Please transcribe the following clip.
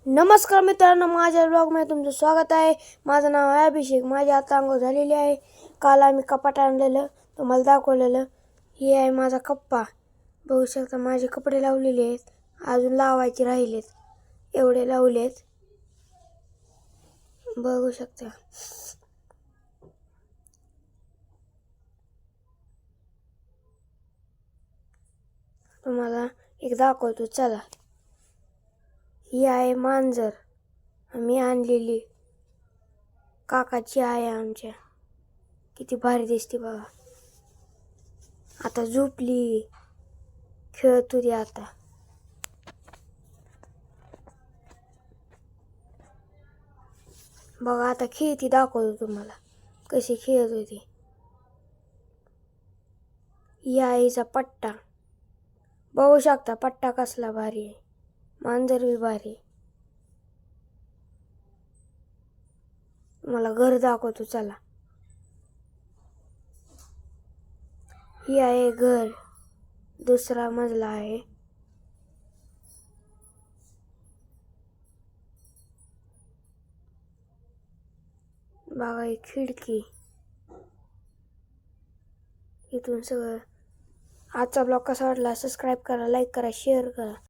नमस्कार मित्रांनो, माझ्या ब्लॉगमध्ये तुमचं स्वागत आहे. माझं नाव आहे अभिषेक. माझी आता अंघोळ झालेली आहे. काल आम्ही कपाट आणलेलं, तुम्हाला दाखवलेलं. ही आहे माझा कप्पा. बघू शकता माझे कपडे लावलेले आहेत, अजून लावायचे राहिलेत. एवढे लावलेत, बघू शकता. तुम्हाला एक दाखवतो, चला. ही आहे मांजर, आम्ही आणलेली, काकाची आहे आमच्या. किती भारी दिसते बघा. आता झोपली, खेळत होती आता. बघा आता खेळती, दाखवतो तुम्हाला कशी खेळत होती. ही आईचा पट्टा, बघू शकता पट्टा कसला भारी आहे. मांजर बी भारी. तुम्हाला घर दाखवतो, चला. ही आहे घर, दुसरा मजला आहे. बघा ही खिडकी. इथून सगळं. आजचा ब्लॉग कसा वाटला सबस्क्राईब करा, लाईक करा, शेअर करा.